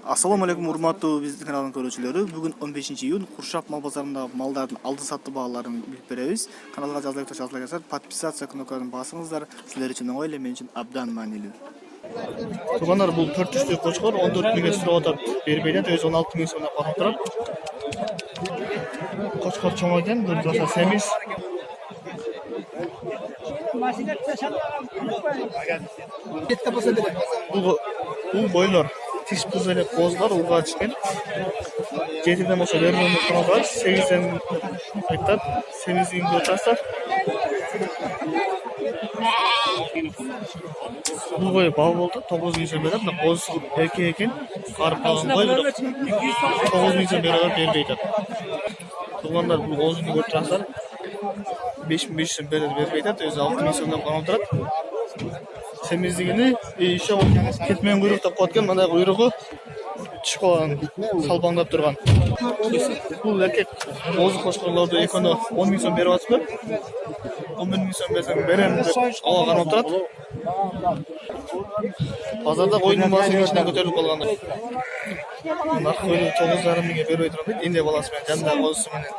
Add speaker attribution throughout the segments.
Speaker 1: Assalamu alaikum, урматтуу биздин каналдын көрүүчүлөрү. Бүгүн 15-июнь Куршап мал базарындагы малдардын алды-сатты бааларын билип беребиз. Каналга жазылып подписация кнопкасын басыңыздар. Силер үчүн оңой эле, мен үчүн абдан маанилүү. Туугандар, бул 4 түштүү кочкор 14 миңге сурап атат. Бербейден өз 16 миң сомдон карап турат. Кочкор чоң экен, бул жаса семиз. Бул бойлор тиш бuz эле козулар урга чыккан. 7ден болсо берүүнү каналдар, 8ден айтат, семиздигин көрсөңүздөр. Бул бой бал болду, 9 миң сом берет, козу эркек экен. Карып калган бой 9 миң сом бербейт. Туугандар, бул козуну көрүп турасыздар. 5500 сом бербейт, өзү 6 миң сомдон канап турат. Semizligini еще ketmen kuyruq деп коет экен, мындай кuyругу түшүп калган, салбаңдап турган. Бул эркек козу кочкорлорду экөөнө 10 миң сом берип атыптыр. 11 миң сом берсең берем деп ага карап турат. Базарда койдун баасы кичине көтөрүлүп калган. Наркы койду 9,5 миңге бербей турат дейт, энди баласы менен жанда козусу менен.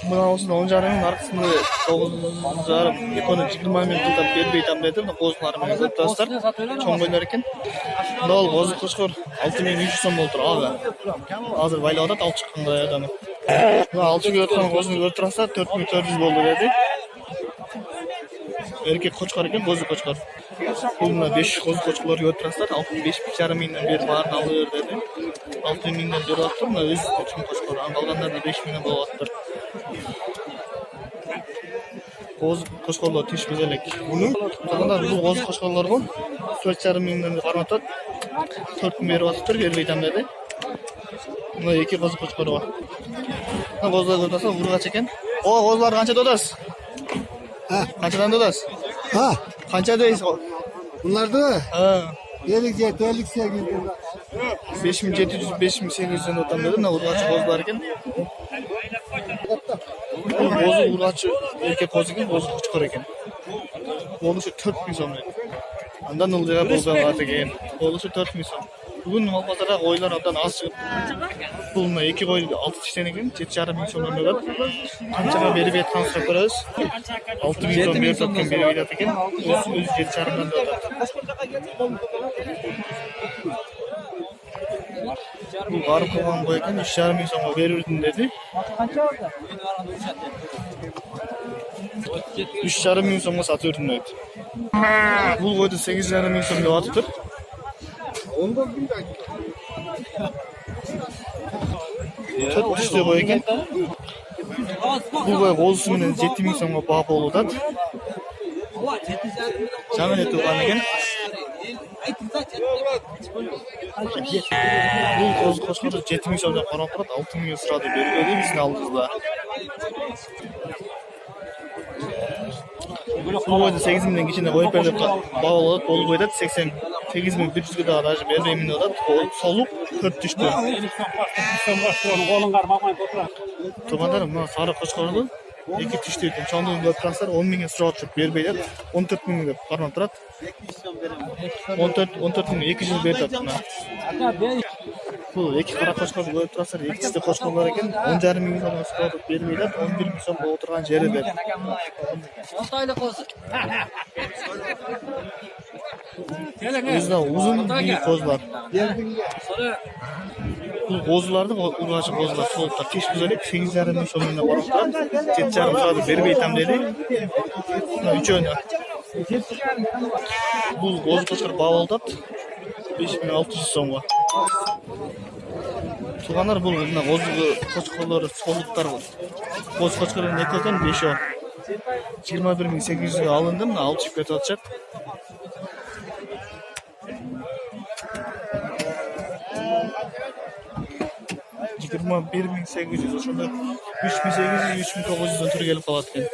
Speaker 1: Мынаусын 10,5 миң, наркысында 9,5, экөөнө 20 миң кылдап бербей там деди. Козулар менен көрүп турасыздар. Чоң бойлор экен. Мына козу кочкор 6300 сом болуп тур. Азыр байлап атат, алып чыкканда адамы. Мына алып чыгып аткан козуну көрүп турасыздар, 4400 болду деди. Эркек кочкор экен, козу кочкор. Бул мына 5 козу кочкорлор көрүп турасыздар, 65,5 миңден берип баарын алып бер деди. 6 миңден берип атыптыр, мына өзү чоң кочкор. Калгандары 5 миңден болуп атыптыр. Козу кочкорлор тиш бuz элек. Туугандар, бул козу кочкорлорго 4,5 миңден карап атат. 4 миң берип атыптыр, бербей там деди. Мына 2 козу кочкор бар. Мына козулар көрүп атасыз, ургач экен. Козулар канча додасыз? Канчадан додасыз? Канча дейсиз?
Speaker 2: Bunlarda 57, 58.
Speaker 1: 5700, 5800 отан деди. Мына ургач козулар экен. Козу ургачы эркек козу экен, козу кочкор экен. Болушу 4 миң сом. Андан ылдыга болбой экен. Болушу 4 миң сом. Бүгүн мал базарда койлор абдан аз чыгып. Бул мына 2 кой 6 тиштен экен, 7,5 миң сомдон берет. Канчага берип атканын сурап көрөбүз. 6 миң сом берип аткан берип атат экен. Өзү 7,5 миңден берет. Бул барып калган кой экен, 3,5 миң сомго берирдим деди. 3,5 миң сомго сатып бердим деди. Бул койду 8,5 миң сом деп атыптыр. Төрт түштүү кой экен. Бул кой козусу менен 7 миң сомго баа болуп атат. Жаңы эле тууган экен. Бул козу кочкорду 7 миң сомдон карап турат, 6 миңге сурады, бербеди, биздин алдыбызда. Бул койду 8 миңден кичине коюп бер деп баа болот, болбой атат, 88,100 дагы даже бербеймин деп атат. Солук 4 түштүү. Туугандар, мына сары кочкорду 2 түштүү экен. Чоңдугун көрүп турасыздар, 10 миңге сурап атып бербей атат. 14 миң деп карап турат. 14 миң 200 берип атат. Бул 2 кара кочкорду көрүп турасыздар, 2 түштүү кочкорлор экен. 10,5 миң сомдон сурап бербей атат. 11 миң сом болуп турган жери бер. Өзүнө узун бийик козулар. Бул козуларды ургачы козулар солуптар. Тиш бuz элек 8,5 миң сомдон карап турат. 7,5 сурады, бербей там деди. Мына үчөөнү. Бул козу кочкор баа болуп атат. 5600 сомго. Туугандар, бул мына козу кочкорлор солуктар. Козу кочкордун эки экен, 5 21,800 алынды, мына алып чыгып кетип атышат. Жыгырма 1,800 ошондо 3,800, 3,900 түрү келип калат экен.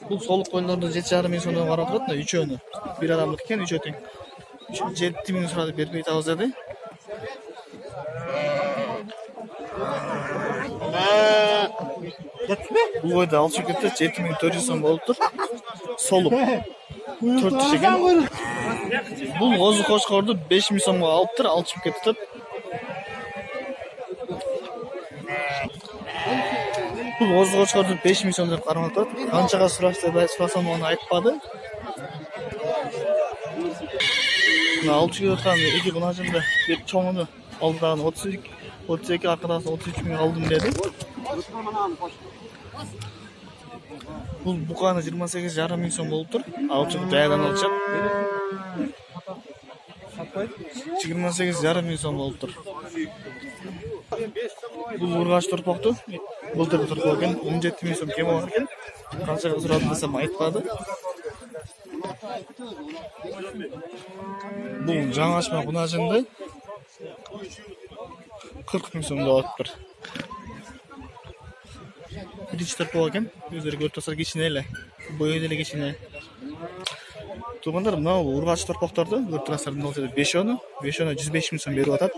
Speaker 1: Бул солук койлорду 7,5 миң сомдон карап турат, үчөөнү. Бир адамдык экен, үчөө тең. 7 миң сурады, бербей атабыз деди. Бул койду алып чыгып кетти, 7400 сом болуптур. Солуп. 4 тиш экен. Бул козу кошкорду 5000 сомго алыптыр, алчып кетип. Бул козу кошкорду 5000 сом деп кармап атат. Канчага сурасам аны айтпады. Алып чыгып аткан эки кунажымды бир чоңуну алдыдагы 32 акырдагы 33 миң алдым деди. Бул буканы 28,5 миң сом болуптур. Алып чыгып жайдан алышат. 28,5 миң сом болуптур. Бул ургач торпокту былтыр торпок экен, 17 миң сом кем болгон экен. Канчага сурадым десем айтпады. Бул жаңы ачма кунажынды 40 миң сом деп атыптыр. Биринчи торпок экен, өздөрү көрүп турсаңар кичине эле, бою деле кичине. Туугандар, мына ургач торпокторду көрүп турасыздар, мына 5 105 миң сом берип атат.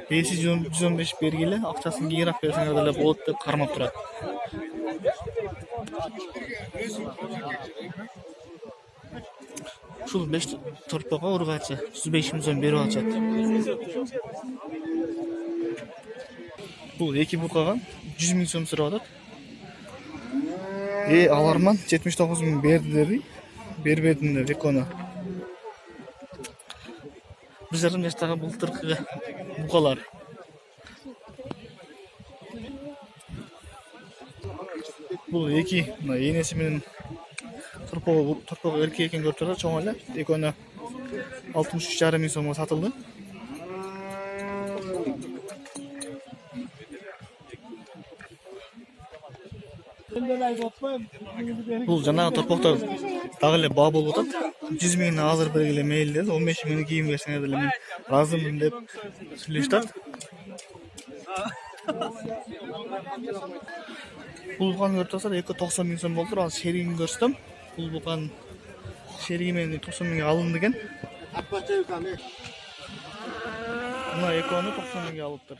Speaker 1: Эси 115 бергиле, акчасын кийинирээк берсеңер деле болот деп кармап турат. Ушул 5 торпокко ургачы 105 миң сом берип атышат. Бул эки букага 100 миң сом сурап атат. Аларман 79 миң берди деди. Бербедим деп экону. 1,5 жаштагы былтыркы букалар. Бул эки мына энеси менен торпок эркек экен көрүп турат, чоң эле. Экону 63,5 миң сомго сатылды. Бул жанагы торпоктор дагы эле баа болуп атат. 100 миңни азыр бергиле мейли деди. 15 миңни кийин берсеңер деле мен разымын деп сүйлөшүп атат. Бул буканы көрүп турсаңар 90 миң сом болуптур. Ал шеригин көрсөтөм. Бул буканын шериги менен 90 миңге алынды экен. Мына экону 90 миңге алыптыр.